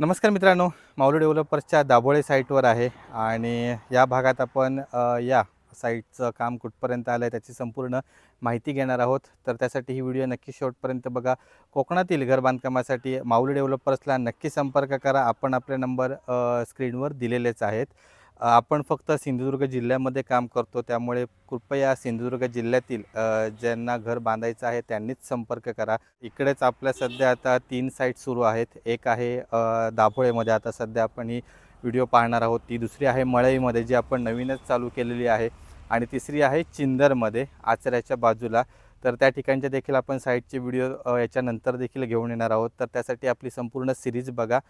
नमस्कार मित्रांनो, माऊली डेव्हलपर्सच्या दाभोळे साईटवर आहे आणि या भागात आपण या साईटचं काम कुठपर्यंत आलं आहे त्याची संपूर्ण माहिती घेणार आहोत. तर त्यासाठी ही व्हिडिओ नक्की शेवटपर्यंत बघा. कोकणातील घर बांधकामासाठी माऊली डेव्हलपर्सला नक्की संपर्क करा. आपण आपले नंबर स्क्रीनवर दिलेलेच आहेत. आपण फक्त सिंधुदुर्ग जिल्ह्यामध्ये काम करतो, त्यामुळे कृपया सिंधुदुर्ग जिल्ह्यातील ज्यांना घर बांधायचं आहे त्यांनीच संपर्क करा. इकडेच आपल्या सध्या आता 3 साईट सुरू आहेत. एक आहे दाभोळेमध्ये, आता सध्या आपण ही व्हिडिओ पाहणार आहोत. ती दुसरी आहे मळईमध्ये, जी आपण नवीनच चालू केलेली आहे, आणि तिसरी आहे चिंदरमध्ये, आचऱ्याच्या बाजूला. तर त्या ठिकाणचे देखील आपण साईटचे व्हिडिओ याच्यानंतर देखील घेऊन येणार आहोत. तर त्यासाठी आपली संपूर्ण सिरीज बघा.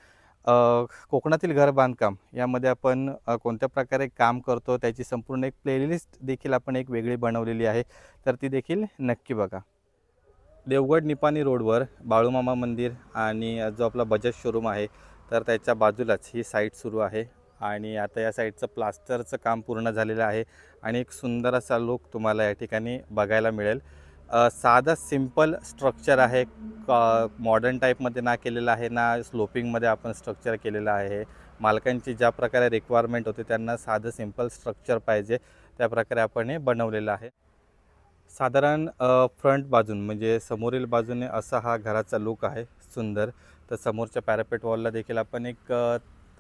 कोकणातील घर बांधकाम यामध्ये आपण कोणत्या प्रकारे काम करतो त्याची संपूर्ण एक प्लेलिस्ट देखील आपण एक वेगळी बनवलेली आहे. तर ती देखील नक्की बघा. देवगड निपाणी रोडवर बाळूमामा मंदिर आणि जो आपला बजाज शोरूम आहे, तर त्याच्या बाजूलाच ही साईट सुरू आहे. आणि आता या साईटचं प्लास्टरचं काम पूर्ण झालेलं आहे आणि एक सुंदर असा लुक तुम्हाला या ठिकाणी बघायला मिळेल. साधं सिंपल स्ट्रक्चर आहे. मॉडर्न टाईपमध्ये ना केलेलं आहे, ना स्लोपिंगमध्ये आपण स्ट्रक्चर केलेलं आहे. मालकांची ज्या प्रकारे रिक्वायरमेंट होते, त्यांना साधं सिंपल स्ट्रक्चर पाहिजे त्या प्रकारे आपण हे बनवलेलं आहे. साधारण फ्रंट बाजून म्हणजे समोरील बाजूने असा हा घराचा लुक आहे सुंदर. तर समोरच्या पॅरापेट वॉलला देखील आपण एक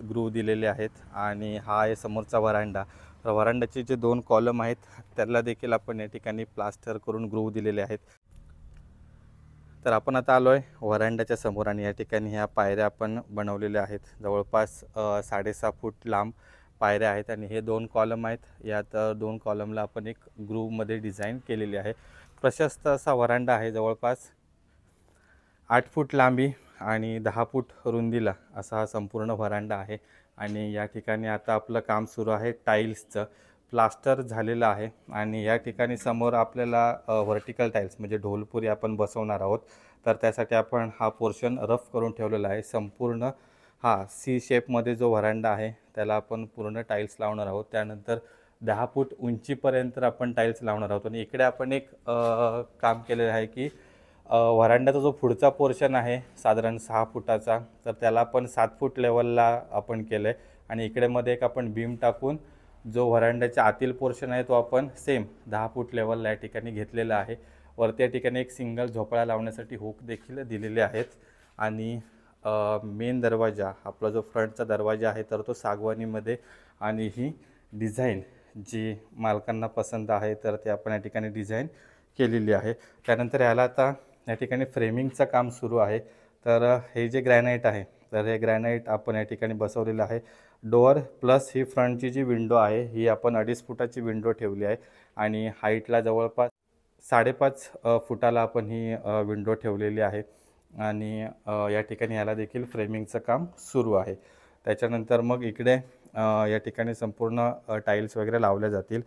ग्रूव्ह दिलेले आहेत आणि हा आहे समोरचा व्हरांडा. तर व्हरांड्याचे जे 2 कॉलम आहेत त्याला देखील आपण या ठिकाणी प्लास्टर करून ग्रूव्ह दिलेले आहेत. तर आपण आता आलो आहे व्हरांड्याच्या समोर आणि या ठिकाणी ह्या पायऱ्या आपण बनवलेल्या आहेत. जवळपास 6.5 फूट लांब पायऱ्या आहेत आणि हे 2 कॉलम आहेत. यात 2 कॉलमला आपण एक ग्रूव्हमध्ये डिझाईन केलेली आहे. प्रशस्त असा व्हरांडा आहे. जवळपास 8 फूट लांबी आणि 10 फूट रुंदीला असा हा संपूर्ण व्हरांडा आहे. आणि या ठिकाणी आता आपलं काम सुरू आहे. टाईल्सचं प्लास्टर झालेलं आहे आणि या ठिकाणी समोर आपल्याला व्हर्टिकल टाईल्स म्हणजे ढोलपुरी आपण बसवणार आहोत. तर त्यासाठी आपण हा पोर्शन रफ करून ठेवलेला आहे. संपूर्ण हा सी शेपमध्ये जो व्हरांडा आहे त्याला आपण पूर्ण टाईल्स लावणार आहोत. त्यानंतर 10 फूट उंचीपर्यंत आपण टाईल्स लावणार आहोत. आणि इकडे आपण एक काम केलेलं आहे की व्हरांड्याचा जो पुढचा पोर्शन आहे साधारण 6 फुटाचा, तर त्याला आपण 7 फूट लेवलला आपण केलं आहे. आणि इकडे मध्ये एक आपण बीम टाकून जो व्हरांड्याच्या आतील पोर्शन आहे तो आपण सेम 10 फूट लेवलला या ठिकाणी घेतलेला आहे. वरती या ठिकाणी एक सिंगल झोपाळा लावण्यासाठी हुक देखील दिलेले आहेत. आणि मेन दरवाजा, आपला जो फ्रंटचा दरवाजा आहे तर तो सागवानीमध्ये, आणि ही डिझाईन जी मालकांना पसंत आहे तर ते आपण या ठिकाणी डिझाईन केलेली आहे. त्यानंतर याला आता या ठिकाणी फ्रेमिंगचं काम सुरू आहे. तर हे जे ग्रॅनाईट आहे तर हे ग्रॅनाईट आपण या ठिकाणी बसवलेलं आहे. डोअर प्लस ही फ्रंटची जी विंडो आहे ही आपण 2.5 फुटाची विंडो ठेवली आहे आणि हाईटला जवळपास 5.5 फुटाला आपण ही विंडो ठेवलेली आहे. आणि या ठिकाणी याला देखील फ्रेमिंगचं काम सुरू आहे. त्याच्यानंतर मग इकडे या ठिकाणी संपूर्ण टाईल्स वगैरे लावल्या जातील.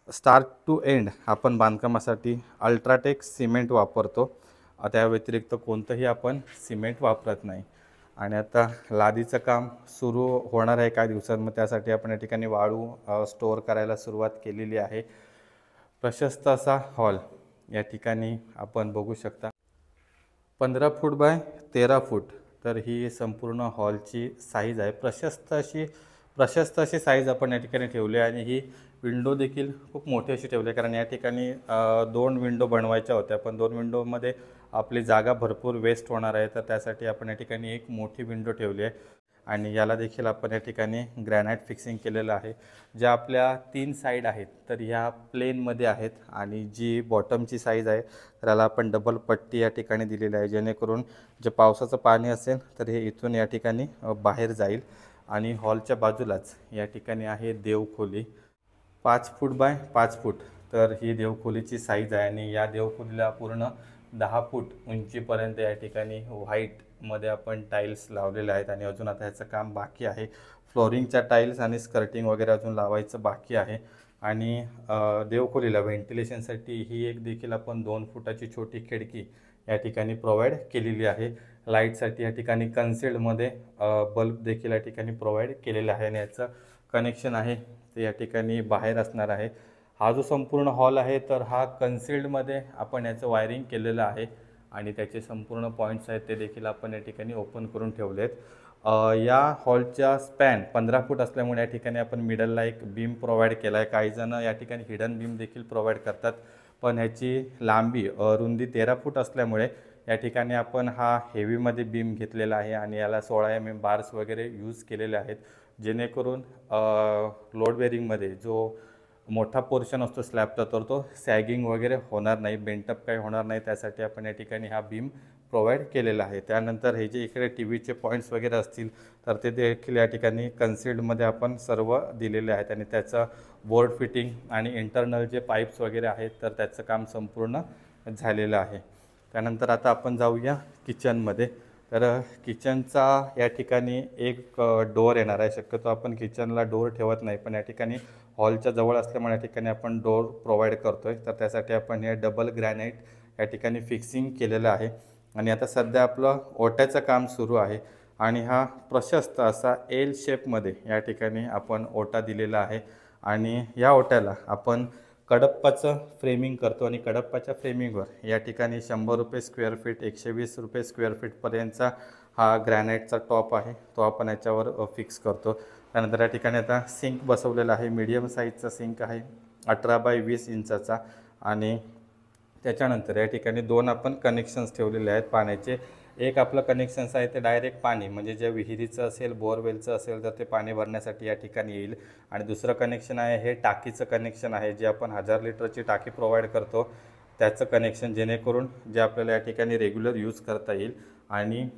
स्टार्ट टू एंड आपण बांधकामासाठी अल्ट्राटेक सिमेंट वापरतो. त्या व्यतिरिक्त कोणतंही आपण सिमेंट वापरत नाही. आणि आता लादीचं काम सुरू होणार आहे काही दिवसांमध्ये. त्यासाठी आपण या ठिकाणी वाळू स्टोअर करायला सुरुवात केलेली आहे. प्रशस्त असा हॉल या ठिकाणी आपण बघू शकता. 15 फूट बाय 13 फूट तर ही संपूर्ण हॉलची साईज आहे. प्रशस्त अशी साईज आपण या ठिकाणी ठेवली आहे. आणि ही विंडो देखील खूप मोठी अशी ठेवली आहे, कारण या ठिकाणी 2 विंडो बनवायच्या होत्या, पण 2 विंडोमध्ये आपली जागा भरपूर वेस्ट होणार आहे. तर त्यासाठी आपण या ठिकाणी एक मोठी विंडो ठेवली आहे. आणि याला देखील आपण या ठिकाणी ग्रॅनाईट फिक्सिंग केलेलं आहे. ज्या आपल्या 3 साईड आहेत तर ह्या प्लेनमध्ये आहेत. आणि जी बॉटमची साईज आहे तर याला आपण डबल पट्टी या ठिकाणी दिलेली आहे, जेणेकरून जे पावसाचं पाणी असेल तर हे इथून या ठिकाणी बाहेर जाईल. आणि हॉलच्या बाजूलाच या ठिकाणी आहे देवखोली. 5 फूट बाय 5 फूट तर ही देवखोलीची साईज आहे. आणि या देवखोलीला पूर्ण 10 फूट उंचीपर्यंत या ठिकाणी व्हाईटमध्ये आपण टाईल्स लावलेले आहेत. आणि अजून आता ह्याचं काम बाकी आहे. फ्लोरिंगच्या टाईल्स आणि स्कर्टिंग वगैरे अजून लावायचं बाकी आहे. आणि देवखोलीला व्हेंटिलेशनसाठी ही एक देखील आपण 2 फुटाची छोटी खिडकी या ठिकाणी प्रोव्हाइड केलेली आहे. लाईटसाठी या ठिकाणी कन्सिल्डमध्ये बल्ब देखील या ठिकाणी प्रोव्हाइड केलेलं आहे. आणि याचं कनेक्शन आहे ते या ठिकाणी बाहेर असणार आहे. हा जो संपूर्ण हॉल आहे तर हा कन्सिल्डमध्ये आपण याचं वायरिंग केलेलं आहे. आणि त्याचे संपूर्ण पॉईंट्स आहेत ते देखील आपण या ठिकाणी ओपन करून ठेवले आहेत. या हॉलच्या स्पॅन 15 फूट असल्यामुळे या ठिकाणी आपण मिडलला एक बीम प्रोव्हाइड केला आहे. काही जण या ठिकाणी हिडन बीम देखील प्रोव्हाइड करतात, पण ह्याची लांबी रुंदी 13 फूट असल्यामुळे या ठिकाणी आपण हा हेवीमध्ये बीम घेतलेला आहे आणि याला 16 mm बार्स वगैरे यूज केलेले आहेत, जेणेकरून लोड बेरिंगमध्ये जो मोठा पोर्शन असतो स्लॅबचा तर तो सॅगिंग वगैरे होणार नाही, बेंटअप काही होणार नाही, त्यासाठी आपण या ठिकाणी हा बीम प्रोव्हाइड केलेला आहे. त्यानंतर हे जे इकडे टी व्हीचे पॉईंट्स वगैरे असतील तर ते देखील या ठिकाणी कन्सिल्डमध्ये आपण सर्व दिलेले आहेत आणि त्याचं बोर्ड फिटिंग आणि इंटरनल जे पाईप्स वगैरे आहेत तर त्याचं काम संपूर्ण झालेलं आहे. त्यानंतर आता आपण जाऊया किचनमध्ये. तर किचनचा या ठिकाणी एक डोअर येणार आहे. शक्यतो आपण किचनला डोअर ठेवत नाही, पण या ठिकाणी हॉलच्या जवळ असल्यामुळे या ठिकाणी आपण डोअर प्रोव्हाइड करतो आहे. तर त्यासाठी आपण हे डबल ग्रॅनाइट या ठिकाणी फिक्सिंग केलेलं आहे आणि आता सध्या आपलं ओट्याचं काम सुरू आहे आणि हा प्रशस्त असा एल शेपमध्ये या ठिकाणी आपण ओटा दिलेला आहे आणि या ओट्याला आपण कडप्पाचं फ्रेमिंग करतो आणि कडप्पाच्या फ्रेमिंगवर या ठिकाणी 100 रुपये स्क्वेअर फीट 120 रुपये स्क्वेअर फीटपर्यंतचा हा ग्रॅनाईटचा टॉप आहे, तो आपण याच्यावर फिक्स करतो. त्यानंतर या ठिकाणी आता सिंक बसवलेला आहे. मीडियम साईजचा सिंक आहे 18 बाय 20 इंचाचा आणि त्याच्यानंतर या ठिकाणी 2 आपण कनेक्शन्स ठेवलेले आहेत पाण्याचे. एक आपलं कनेक्शन्स आहे ते डायरेक्ट पाणी म्हणजे जे विहिरीचं असेल बोरवेलचं असेल तर ते पाणी भरण्यासाठी या ठिकाणी येईल आणि दुसरं कनेक्शन आहे हे टाकीचं कनेक्शन आहे, जे आपण 1000 लिटरची टाकी प्रोव्हाइड करतो त्याचं कनेक्शन, जेणेकरून जे आपल्याला या ठिकाणी रेग्युलर यूज करता येईल. आणि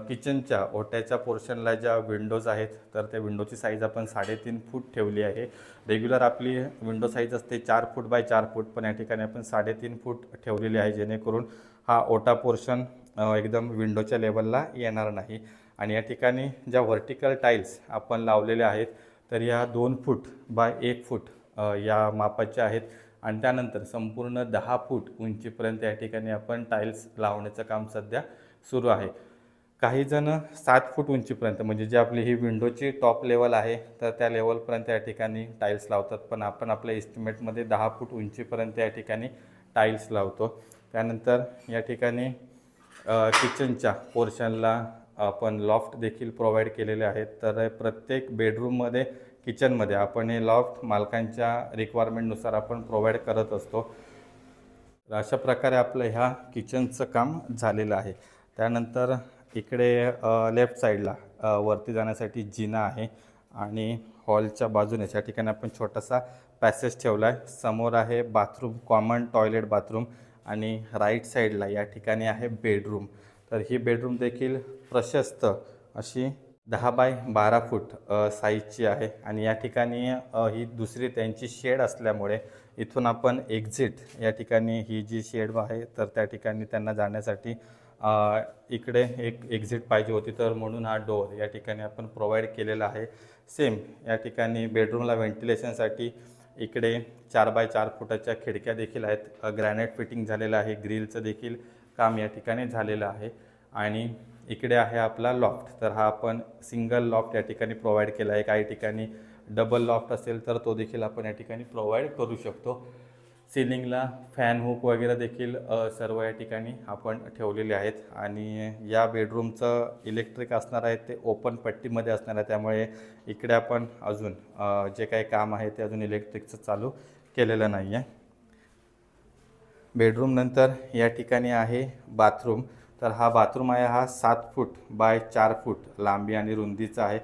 किचनच्या ओट्याच्या पोर्शनला ज्या विंडोज आहेत तर त्या विंडोची साईज आपण 3.5 फूट ठेवली आहे. रेग्युलर आपली विंडो साईज असते 4 फूट बाय 4 फूट, पण या ठिकाणी आपण 3.5 फूट ठेवलेली आहे, जेणेकरून हा ओटा पोर्शन एकदम विंडोच्या लेवलला येणार नाही. आणि या ठिकाणी ज्या व्हर्टिकल टाईल्स आपण लावलेल्या आहेत तर या 2 फूट बाय 1 फूट या मापाच्या आहेत आणि त्यानंतर संपूर्ण 10 फूट उंचीपर्यंत या ठिकाणी आपण टाईल्स लावण्याचं काम सध्या सुरू आहे. काही जण 7 फूट उंचीपर्यंत म्हणजे जे आपली ही विंडोची टॉप लेवल आहे तर त्या लेवलपर्यंत या ठिकाणी टाईल्स लावतात, पण आपण आपल्या एस्टिमेटमध्ये 10 फूट उंचीपर्यंत या ठिकाणी टाईल्स लावतो. त्यानंतर या ठिकाणी किचनच्या पोर्शनला आपण लॉफ्ट देखील प्रोव्हाइड केलेले आहेत. तर प्रत्येक बेडरूममध्ये किचनमध्ये आपण हे लॉफ्ट मालकांच्या रिक्वायरमेंटनुसार आपण प्रोव्हाइड करत असतो. तर अशा प्रकारे आपलं ह्या किचनचं काम झालेलं आहे. त्यानंतर इकडे लेफ्ट साईडला वरती जाण्यासाठी जिना आहे आणि हॉलच्या बाजूने या ठिकाणी आपण छोटासा पॅसेज ठेवला आहे. समोर आहे बाथरूम, कॉमन टॉयलेट बाथरूम आणि राईट साईडला या ठिकाणी आहे बेडरूम. तर ही बेडरूम देखील प्रशस्त अशी 10 बाय 12 फूट साईजची आहे आणि या ठिकाणी ही दुसरी त्यांची शेड असल्यामुळे इथून आपण एक्झिट या ठिकाणी ही जी शेड आहे तर त्या ठिकाणी त्यांना जाण्यासाठी इकडे एक एक्झिट पाहिजे होती, तर म्हणून हा डोअर या ठिकाणी आपण प्रोव्हाइड केलेला आहे. सेम या ठिकाणी बेडरूमला व्हेंटिलेशनसाठी इकडे 4 बाय 4 फुटाच्या खिडक्या देखील आहेत. ग्रॅनाइट फिटिंग झालेलं आहे. ग्रिलचं देखील काम या ठिकाणी झालेलं आहे आणि इकडे आहे आपला लॉफ्ट. तर हा आपण सिंगल लॉफ्ट या ठिकाणी प्रोव्हाइड केला आहे. काही ठिकाणी डबल लॉफ्ट असेल तर तो देखील आपण या ठिकाणी प्रोव्हाइड करू शकतो. सिलिंगला फॅन हुक वगैरे देखील सर्व या ठिकाणी आपण ठेवलेले आहेत आणि या बेडरूमचं इलेक्ट्रिक असणार आहे ते ओपन पट्टीमध्ये असणार आहे, त्यामुळे इकडे आपण अजून जे काही काम आहे ते अजून इलेक्ट्रिकचं चालू केलेलं नाही आहे. बेडरूम नंतर या ठिकाणी आहे बाथरूम. तर हा बाथरूम आहे हा 7 फूट बाय 4 फूट लांबी आणि रुंदीचा आहे.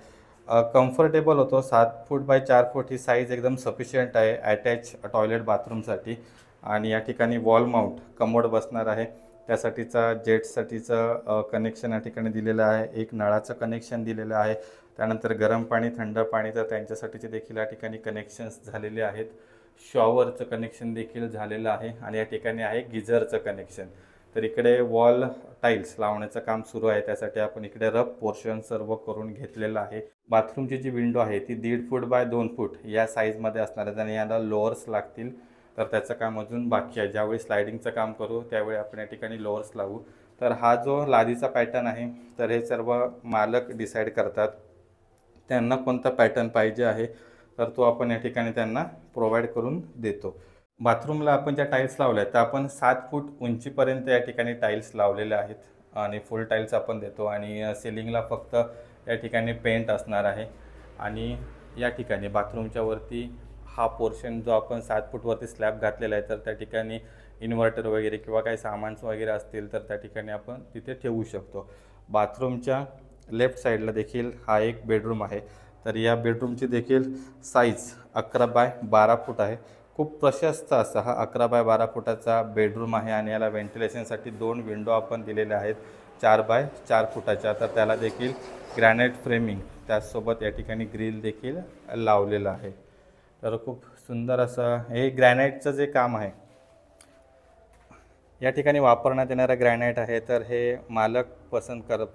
कम्फर्टेबल होतो. 7 foot by 4 foot he size एकदम सफिशियंट आहे अटॅच टॉयलेट बाथरूमसाठी. आणि या ठिकाणी वॉल माउंट कमोड बसणार आहे, त्यासाठीचा जेट्ससाठीचं कनेक्शन या ठिकाणी दिलेलं आहे. एक नळाचं कनेक्शन दिलेलं आहे. त्यानंतर गरम पाणी थंड पाणी तर त्यांच्यासाठीचे देखील या ठिकाणी कनेक्शन्स झालेले आहेत. शॉवरचं कनेक्शन देखील झालेलं आहे आणि या ठिकाणी आहे गिझरचं कनेक्शन. तर इकडे वॉल टाईल्स लावण्याचं काम सुरू आहे, त्यासाठी आपण इकडे रफ पोर्शन सर्व करून घेतलेलं आहे. बाथरूमची जी विंडो आहे ती 1.5 फूट बाय 2 फूट या साईजमध्ये असणार आहे आणि याला लोअर्स लागतील, तर त्याचं काम अजून बाकी आहे. ज्यावेळी स्लायडिंगचं काम करू त्यावेळी आपण या ठिकाणी लोअर्स लावू. तर हा जो लादीचा पॅटर्न आहे तर हे सर्व मालक डिसाईड करतात त्यांना कोणता पॅटर्न पाहिजे आहे, तर तो आपण या ठिकाणी त्यांना प्रोव्हाइड करून देतो. बाथरूमला आपण ज्या टाईल्स लावल्या आहेत तर आपण 7 फूट उंचीपर्यंत या ठिकाणी टाईल्स लावलेल्या आहेत आणि फुल टाईल्स आपण देतो आणि सिलिंगला फक्त त्या ठिकाणी पेंट असणार आहे आणि या ठिकाणी बाथरूमच्या वरती हा पोर्शन जो आपण 7 फूटवरती स्लॅब घातलेला आहे, तर त्या ठिकाणी इन्व्हर्टर वगैरे किंवा काही सामान्स वगैरे असतील तर त्या ठिकाणी आपण तिथे ठेवू शकतो. बाथरूमच्या लेफ्ट साईडला देखील हा एक बेडरूम आहे. तर या बेडरूमची देखील साईज 11 बाय 12 फूट आहे. खूप प्रशस्त असा हा 11 बाय 12 फुटाचा बेडरूम आहे आणि याला व्हेंटिलेशनसाठी 2 विंडो आपण दिलेल्या आहेत 4 बाय 4 फुटाच्या. तर त्याला देखील ग्रॅनाइट फ्रेमिंग त्याचसोबत या ठिकाणी ग्रिल देखील लावलेलं आहे. तर खूप सुंदर असं हे ग्रॅनाइटचं जे काम आहे या ठिकाणी वापरण्यात येणारं ग्रॅनाइट आहे. तर हे मालक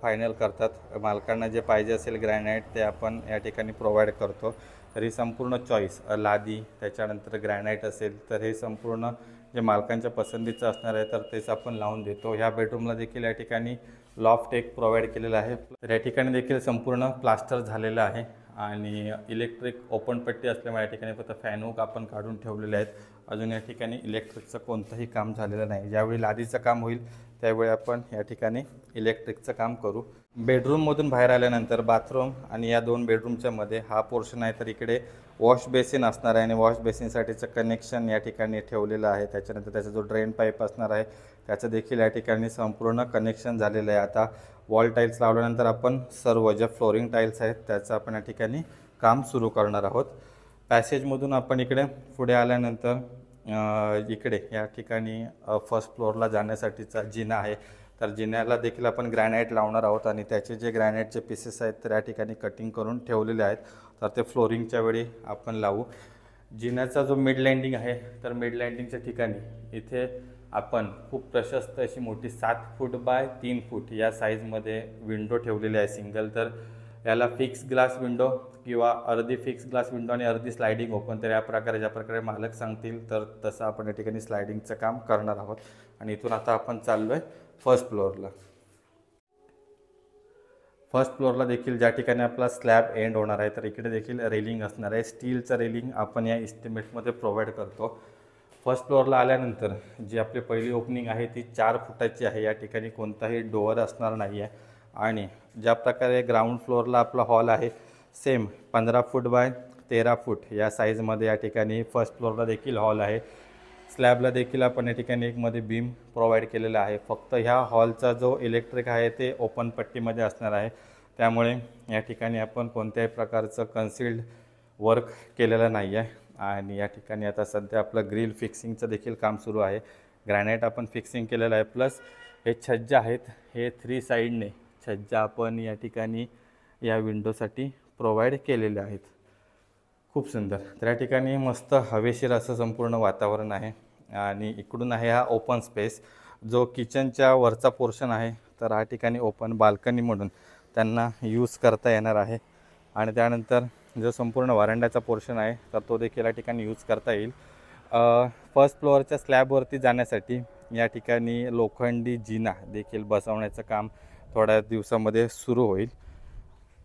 फायनल करतात. मालकांना जे पाहिजे असेल ग्रॅनाइट ते आपण या ठिकाणी प्रोव्हाइड करतो. तर ही संपूर्ण चॉईस लादी त्याच्यानंतर ग्रॅनाइट असेल तर हे संपूर्ण जे मालकांच्या पसंतीचं असणार आहे तर तेच आपण लावून देतो. ह्या बेडरूमला देखील या ठिकाणी लॉफ्ट एक प्रोव्हाइड केलेला आहे. तर या ठिकाणी देखील संपूर्ण प्लास्टर झालेलं आहे आणि इलेक्ट्रिक ओपन पट्टी असल्यामुळे या ठिकाणी फक्त फॅन हुक आपण काढून ठेवलेले आहेत. अजून या ठिकाणी इलेक्ट्रिकचं कोणतंही काम झालेलं नाही. ज्यावेळी लादीचं काम होईल त्यावेळी आपण या ठिकाणी इलेक्ट्रिकचं काम करू. बेडरूममधून बाहेर आल्यानंतर बाथरूम आणि या 2 बेडरूमच्या मध्ये हा पोर्शन आहे. तर इकडे वॉश बेसिन असणार आहे आणि वॉश बेसिनसाठीचं कनेक्शन या ठिकाणी ठेवलेलं आहे. त्याच्यानंतर त्याचा जो ड्रेन पाईप असणार आहे त्याचं देखील या ठिकाणी संपूर्ण कनेक्शन झालेलं आहे. आता वॉल टाईल्स लावल्यानंतर आपण सर्व ज्या फ्लोरिंग टाईल्स आहेत त्याचं आपण या ठिकाणी काम सुरू करणार आहोत. पॅसेजमधून आपण इकडे पुढे आल्यानंतर इकडे या ठिकाणी फर्स्ट फ्लोअरला जाण्यासाठीचा जिना आहे. तर जिन्याला देखील आपण ग्रॅनाइट लावणार आहोत आणि त्याचे जे ग्रॅनाइटचे पीसेस आहेत तर या ठिकाणी कटिंग करून ठेवलेले आहेत. तर ते फ्लोरिंगच्या वेळी आपण लावू. जिन्याचा जो मिड लँडिंग आहे तर मिड लँडिंगच्या ठिकाणी इथे आपण खूप प्रशस्त अशी मोठी 7 फूट बाय 3 फूट या साईजमध्ये विंडो ठेवलेली आहे सिंगल. तर याला फिक्स ग्लास विंडो किंवा अर्धी फिक्स ग्लास विंडो आणि अर्धी स्लायडिंग ओपन. तर या प्रकारे ज्या प्रकारे मालक सांगतील तर तसं आपण या ठिकाणी स्लायडिंगचं काम करणार आहोत. आणि इथून आता आपण चाललो आहे फर्स्ट फ्लोअरला. फर्स्ट फ्लोअरला देखील ज्या ठिकाणी आपला स्लॅब एंड होणार आहे तर इकडे देखील रेलिंग असणार आहे. स्टीलचं रेलिंग आपण या इस्टिमेटमध्ये प्रोव्हाइड करतो. फर्स्ट फ्लोअरला आल्यानंतर जी आपली पहिली ओपनिंग आहे ती 4 फुटाची आहे. या ठिकाणी कोणताही डोअर असणार नाही आहे. आणि ज्या प्रकारे ग्राउंड फ्लोअरला आपला हॉल आहे सेम 15 फूट बाय 13 फूट या साईजमध्ये या ठिकाणी फर्स्ट फ्लोअरला देखील हॉल आहे. स्लॅबला देखील आपण या ठिकाणी एक मध्ये बीम प्रोव्हाइड केलेला आहे. फक्त ह्या हॉलचा जो इलेक्ट्रिक आहे ते ओपन पट्टीमध्ये असणार आहे. त्यामुळे या ठिकाणी आपण कोणत्याही प्रकारचं कन्सिल्ड वर्क केलेलं नाही आहे. आणि या ठिकाणी आता सध्या आपलं ग्रिल फिक्सिंगचं देखील काम सुरू आहे. ग्रॅनाइट आपण फिक्सिंग केलेलं आहे. प्लस हे छज्जा आहेत हे 3 साईडने छज्जा आपण या ठिकाणी या विंडोसाठी प्रोव्हाइड केलेले आहेत. खूप सुंदर. तर या ठिकाणी मस्त हवेशीर असं संपूर्ण वातावरण आहे. आणि इकडून आहे हा ओपन स्पेस जो किचनच्या वरचा पोर्शन आहे. तर हा ठिकाणी ओपन बाल्कनी म्हणून त्यांना यूज करता येणार आहे. आणि त्यानंतर जो संपूर्ण वरांड्याचा पोर्शन आहे तर तो देखील या ठिकाणी यूज करता येईल. फर्स्ट फ्लोअरच्या स्लॅबवरती जाण्यासाठी या ठिकाणी लोखंडी जिना देखील बसवण्याचं काम थोड्या दिवसामध्ये सुरू होईल.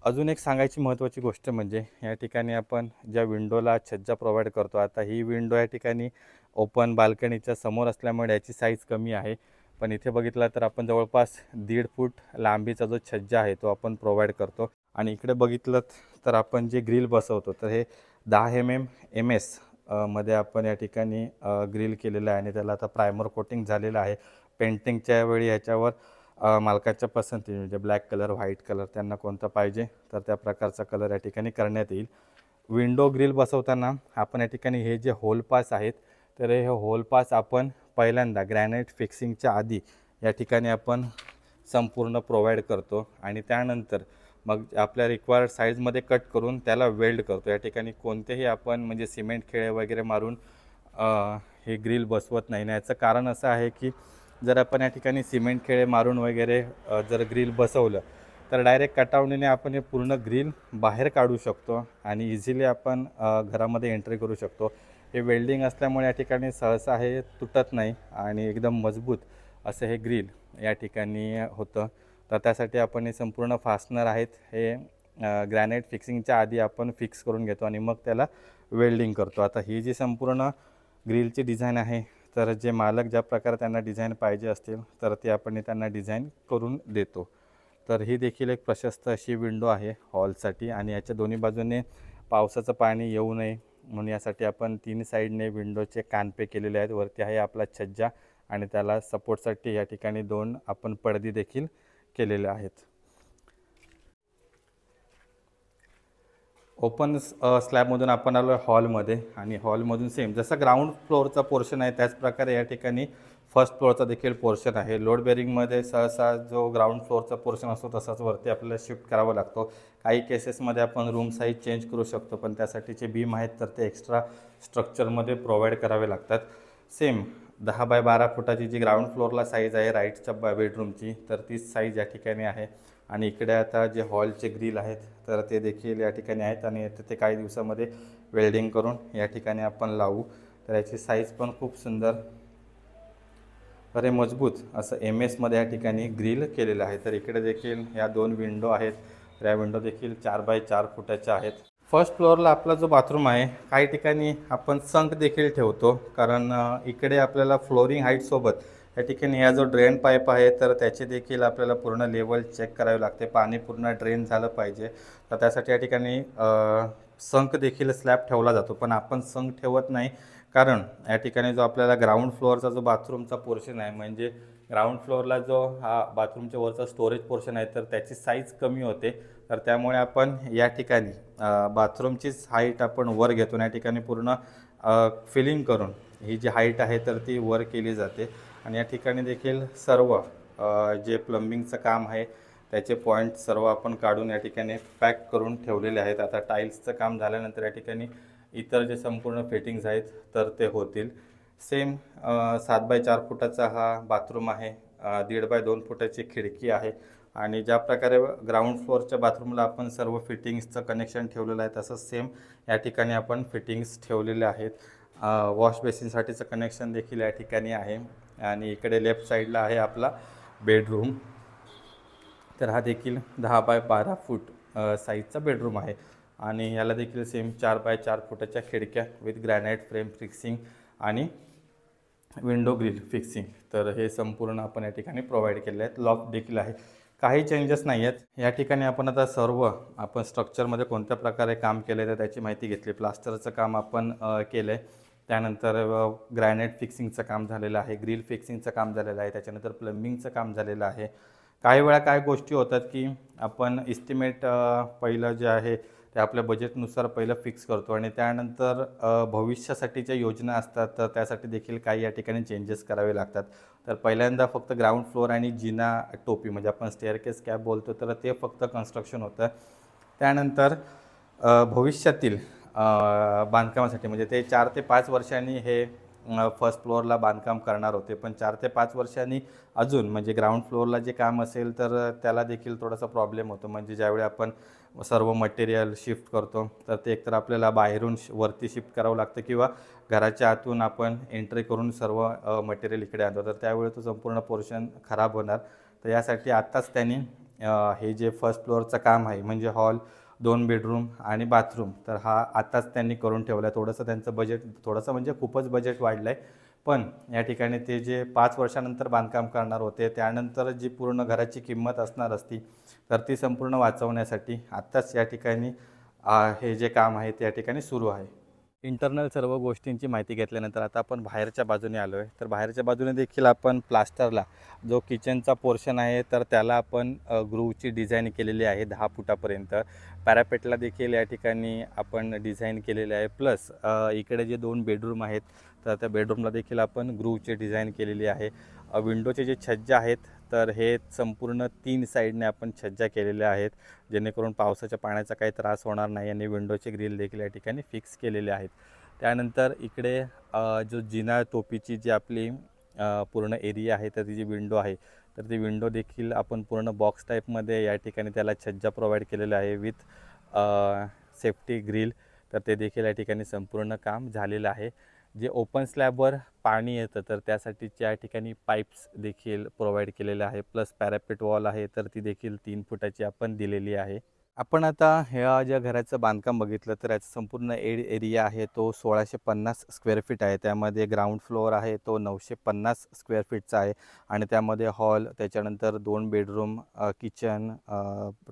अजून एक सांगायची महत्त्वाची गोष्ट म्हणजे या ठिकाणी आपण ज्या विंडोला छज्जा प्रोव्हाइड करतो आता ही विंडो या ठिकाणी ओपन बाल्कनीच्या समोर असल्यामुळे याची साईज कमी आहे. पण इथे बघितलं तर आपण जवळपास 1.5 फूट लांबीचा जो छज्जा आहे तो आपण प्रोव्हाइड करतो. आणि इकडे बघितलं तर आपण जे ग्रिल बसवतो तर हे 10 mm MS मध्ये आपण या ठिकाणी ग्रिल केलेलं आहे आणि त्याला आता प्रायमर कोटिंग झालेलं आहे. पेंटिंगच्या वेळी ह्याच्यावर मालकाच्या पसंती म्हणजे ब्लॅक कलर व्हाईट कलर त्यांना कोणता पाहिजे तर त्या प्रकारचा कलर या ठिकाणी करण्यात येईल. विंडो ग्रिल बसवताना आपण या ठिकाणी हे जे होल पास आहेत तर हे होल पास आपण पहिल्यांदा ग्रॅनाइट फिक्सिंगच्या आधी या ठिकाणी आपण संपूर्ण प्रोव्हाइड करतो आणि त्यानंतर मग आपल्या रिक्वायर्ड साईजमध्ये कट करून त्याला वेल्ड करतो. या ठिकाणी कोणतेही आपण म्हणजे सिमेंट खिळे वगैरे मारून हे ग्रिल बसवत नाही. याचं कारण असं आहे की जर आपण या ठिकाणी सिमेंट खिळे मारून वगैरे जर ग्रिल बसवलं तर डायरेक्ट कटावणीने आपण हे पूर्ण ग्रिल बाहेर काढू शकतो आणि इझिली आपण घरामध्ये एंट्री करू शकतो. हे वेल्डिंग असल्यामुळे या ठिकाणी सहसा हे तुटत नाही आणि एकदम मजबूत असं हे ग्रिल या ठिकाणी होतं. तर त्यासाठी आपण हे संपूर्ण फास्टनर आहेत हे ग्रॅनाइट फिक्सिंगच्या आधी आपण फिक्स करून घेतो आणि मग त्याला वेल्डिंग करतो. आता ही जी संपूर्ण ग्रिलची डिझाईन आहे तर जे मालक ज्या प्रकारे त्यांना डिझाईन पाहिजे असतील तर ते आपण त्यांना डिझाईन करून देतो. तर ही देखील एक प्रशस्त अशी विंडो आहे हॉलसाठी आणि याच्या दोन्ही बाजूने पावसाचं पाणी येऊ नये म्हणून यासाठी आपण 3 साईडने विंडोचे कानपे केलेले आहेत। वरती आहे आपला छज्जा आणि त्याला सपोर्टसाठी या ठिकाणी 2 आपण पडदी देखील केलेले आहेत। ओपन स्लॅबमधून आपण आलो हॉलमध्ये आणि हॉलमधून सेम जसं ग्राउंड फ्लोअरचा पोर्शन आहे त्याच प्रकारे या ठिकाणी फर्स्ट फ्लोअरचा देखील पोर्शन आहे। लोड बेरिंगमध्ये सहसा जो ग्राउंड फ्लोअरचा पोर्शन असतो तसाच वरती आपल्याला शिफ्ट करावा लागतो। काही केसेसमध्ये आपण रूम साईज चेंज करू शकतो पण त्यासाठीचे बीम आहेत तर ते एक्स्ट्रा स्ट्रक्चरमध्ये प्रोव्हाइड करावे लागतात। सेम 10 बाय 12 फुटाची जी ग्राउंड फ्लोअरला साईज आहे राईटच्या बेडरूमची तर तीच साईज या ठिकाणी आहे। आणि इकडे आता जे हॉलचे ग्रिल आहेत तर ते देखील या ठिकाणी आहेत आणि ते काही दिवसामध्ये वेल्डिंग करून या ठिकाणी आपण लावू। तर याची साईज पण खूप सुंदर अरे मजबूत असं MS मध्ये या ठिकाणी ग्रिल केलेलं आहे। तर इकडे देखील या 2 विंडो आहेत तर या विंडो देखील 4 बाय 4 फुटाच्या आहेत। फर्स्ट फ्लोअरला आपला जो बाथरूम आहे काही ठिकाणी आपण संक देखील ठेवतो कारण इकडे आपल्याला फ्लोरिंग हाईटसोबत या ठिकाणी हा जो ड्रेन पाईप आहे तर त्याचे देखील आपल्याला पूर्ण लेवल चेक करावे लागते। पाणी पूर्ण ड्रेन झालं पाहिजे तर त्यासाठी या ठिकाणी संक देखील स्लॅब ठेवला जातो पण आपण संक ठेवत नाही कारण या ठिकाणी जो आपल्याला ग्राउंड फ्लोअरचा जो बाथरूमचा पोर्शन आहे म्हणजे ग्राउंड फ्लोअरला जो हा बाथरूमच्या वरचा स्टोरेज पोर्शन आहे तर त्याची साईज कमी होते तर त्यामुळे आपण या ठिकाणी बाथरूमचीच हाईट आपण वर घेतो। या ठिकाणी पूर्ण फिलिंग करून ही जी हाईट आहे तर ती वर केली जाते आणि या ठिकाणी देखील सर्व जे प्लंबिंगचं काम आहे त्याचे पॉईंट सर्व आपण काढून या ठिकाणी पॅक करून ठेवलेले आहेत। आता टाईल्सचं काम झाल्यानंतर या ठिकाणी इतर जे संपूर्ण फिटिंग्स आहेत तर ते होतील। सेम 7 बाय 4 फुटाचा हा बाथरूम आहे। 1.5 बाय 2 फुटाची खिडकी आहे आणि ज्या प्रकारे ग्राउंड फ्लोअरच्या बाथरूमला आपण सर्व फिटिंग्सचं कनेक्शन ठेवलेलं आहे तसंच सेम या ठिकाणी आपण फिटिंग्स ठेवलेले आहेत। वॉश बेसिनसाठीचं कनेक्शन देखील या ठिकाणी आहे आणि इकडे लेफ्ट साईडला आहे आपला बेडरूम। तर हा देखील 10 बाय 12 फूट साईजचा बेडरूम आहे आणि याला देखील सेम 4 बाय 4 फुटाच्या खिडक्या विथ ग्रॅनाइट फ्रेम फिक्सिंग आणि विंडो ग्रिल फिक्सिंग तर हे संपूर्ण आपण या ठिकाणी प्रोव्हाइड केले आहेत। लॉक देखील आहे, काही चेंजेस नाही आहेत या ठिकाणी। आपण आता सर्व आपण स्ट्रक्चरमध्ये कोणत्या प्रकारे काम केले तर त्याची माहिती घेतली। प्लास्टरचं काम आपण केलं आहे, त्यानंतर ग्रॅनाइट फिक्सिंगचं काम झालेलं आहे, ग्रिल फिक्सिंगचं काम झालेलं आहे, त्याच्यानंतर प्लंबिंगचं काम झालेलं आहे। काही वेळा काय गोष्टी होतात की आपण इस्टिमेट पहिलं जे आहे ते आपल्या बजेटनुसार पहिलं फिक्स करतो आणि त्यानंतर भविष्यासाठीच्या योजना असतात तर त्यासाठी देखील काही या ठिकाणी चेंजेस करावे लागतात। तर पहिल्यांदा फक्त ग्राउंड फ्लोअर आणि जिना टोपी म्हणजे आपण स्टेअरकेस कॅप बोलतो तर ते फक्त कन्स्ट्रक्शन होतं। त्यानंतर भविष्यातील बांधकामासाठी म्हणजे ते 4 ते 5 वर्षांनी हे फर्स्ट फ्लोअरला बांधकाम करणार होते पण 4 ते 5 वर्षांनी अजून म्हणजे ग्राउंड फ्लोअरला जे काम असेल तर त्याला देखील थोडासा प्रॉब्लेम होतो। म्हणजे ज्यावेळी आपण सर्व मटेरियल शिफ्ट करतो तर ते एकतर आपल्याला बाहेरून वरती शिफ्ट करावं लागतं किंवा घराच्या आतून आपण एंट्री करून सर्व मटेरियल इकडे आणतो तर त्यावेळी तो संपूर्ण पोर्शन खराब होणार। तर यासाठी आत्ताच त्यांनी हे जे फर्स्ट फ्लोअरचं काम आहे म्हणजे हॉल 2 बेडरूम आणि बाथरूम तर हा आत्ताच त्यांनी करून ठेवला आहे। थोडंसं त्यांचं बजेट थोडंसं म्हणजे खूपच बजेट वाढलं आहे पण या ठिकाणी ते जे 5 वर्षानंतर बांधकाम करणार होते त्यानंतर जी पूर्ण घराची किंमत असणार असती तर ती संपूर्ण वाचवण्यासाठी आत्ताच या ठिकाणी हे जे काम आहे ते या ठिकाणी सुरू आहे। इंटरनल सर्व गोष्टींची माहिती घेतल्यानंतर आता आपण बाहेरच्या बाजूने आलो आहे। तर बाहेरच्या बाजूने देखील आपण प्लास्टरला जो किचनचा पोर्शन आहे तर त्याला आपण ग्रूवची डिझाईन केलेली आहे 10 फुटापर्यंत। पॅरापेटला देखील या ठिकाणी आपण डिझाईन केलेले आहे प्लस इकडे जे 2 बेडरूम आहेत तर त्या बेडरूमला देखील आपण ग्रूवची डिझाईन केलेली आहे। विंडोचे जे छज्जे आहेत तर हे संपूर्ण 3 साईडने आपण छज्जा केलेल्या आहेत जेणेकरून पावसाच्या पाण्याचा काही त्रास होणार नाही आणि विंडोचे ग्रिल देखील या ठिकाणी फिक्स केलेले आहेत। त्यानंतर इकडे जो जिना टोपीची जी आपली पूर्ण एरिया आहे तर ती जी विंडो आहे तर ती विंडो देखील आपण पूर्ण बॉक्स टाईपमध्ये या ठिकाणी त्याला छज्जा प्रोव्हाइड केलेला आहे विथ सेफ्टी ग्रिल तर ते देखील या ठिकाणी संपूर्ण काम झालेलं आहे। जे ओपन स्लॅबवर पाणी येतं तर त्यासाठीच्या या ठिकाणी पाईप्स देखील प्रोव्हाइड केलेले आहे प्लस पॅरापेट वॉल आहे तर ती देखील 3 फुटाची आपण दिलेली आहे। आपण आता ह्या ज्या घराचं बांधकाम बघितलं तर याचा संपूर्ण एरिया आहे तो 1650 स्क्वेअर फीट आहे. त्यामध्ये ग्राउंड फ्लोअर आहे तो 950 स्क्वेअर फीटचा आहे आणि त्यामध्ये हॉल, त्याच्यानंतर 2 बेडरूम, किचन,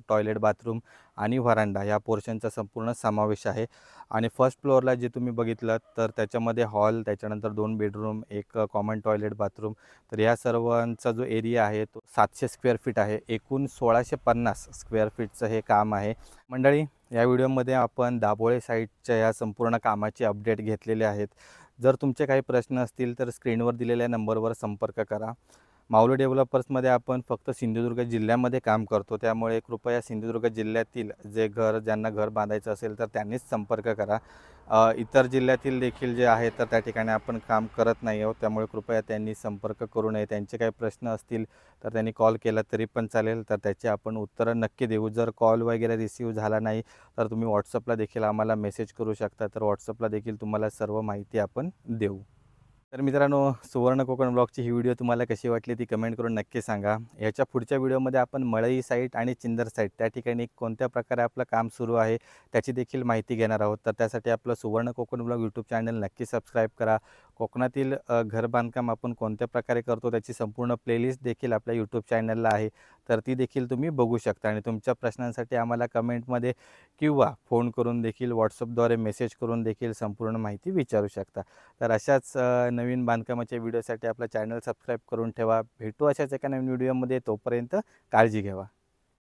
टॉयलेट, बाथरूम आणि व्हरांडा या पोर्शनचा संपूर्ण समावेश आहे. आणि फर्स्ट फ्लोअरला जे तुम्ही बघितलं तर त्याच्यामध्ये हॉल, त्याच्यानंतर 2 बेडरूम, एक कॉमन टॉयलेट, बाथरूम, तर या सर्वांचा जो एरिया आहे तो 700 स्क्वेअर फीट आहे. एकूण 1650 स्क्वेअर फीटचं हे काम आहे. मंडळी, या व्हिडिओमध्ये आपण दाभोळे साईटच्या या संपूर्ण कामाची अपडेट घेतलेले आहेत. जर तुमचे काही प्रश्न असतील तर स्क्रीनवर दिलेल्या नंबरवर संपर्क करा. माऊली डेव्हलपर्समध्ये आपण फक्त सिंधुदुर्ग जिल्ह्यामध्ये काम करतो, त्यामुळे कृपया सिंधुदुर्ग जिल्ह्यातील ज्यांना घर बांधायचं असेल तर त्यांनीच संपर्क करा. इतर जिल्ह्यातील देखील जे आहे तर त्या ठिकाणी आपण काम करत नाही आहोत, त्यामुळे कृपया त्यांनी संपर्क करू नये. त्यांचे काही प्रश्न असतील तर त्यांनी कॉल केला तरी पण चालेल, तर त्याची आपण उत्तरं नक्की देऊ. जर कॉल वगैरे रिसीव झाला नाही तर तुम्ही व्हॉट्सअपला देखील आम्हाला मेसेज करू शकता, तर व्हॉट्सअपला देखील तुम्हाला सर्व माहिती आपण देऊ. तर मित्रांनो, सुवर्ण कोकण ब्लॉगची ही व्हिडिओ तुम्हाला कशी वाटली ती कमेंट करून नक्की सांगा. याच्या पुढच्या व्हिडिओमध्ये आपण मळई साईट आणि चिंदर साईट त्या ठिकाणी कोणत्या प्रकारे आपलं काम सुरू आहे त्याची देखील माहिती घेणार आहोत. तर त्यासाठी आपलं सुवर्ण कोकण ब्लॉग यूट्यूब चॅनल नक्की सबस्क्राईब करा. कोकणातील घर बांधकाम आपण कोणत्या प्रकारे करतो त्याची संपूर्ण प्लेलिस्ट देखील आपल्या यूट्यूब चॅनलला आहे, तर ती देखील तुम्ही बघू शकता. आणि तुमच्या प्रश्नांसाठी आम्हाला कमेंटमध्ये किंवा फोन करून देखील, व्हॉट्सअपद्वारे मेसेज करून देखील संपूर्ण माहिती विचारू शकता. तर अशाच नवीन बांधकामाच्या व्हिडिओसाठी आपला चॅनल सबस्क्राईब करून ठेवा. भेटू अशाच एका नवीन व्हिडिओमध्ये. तोपर्यंत काळजी घ्यावा.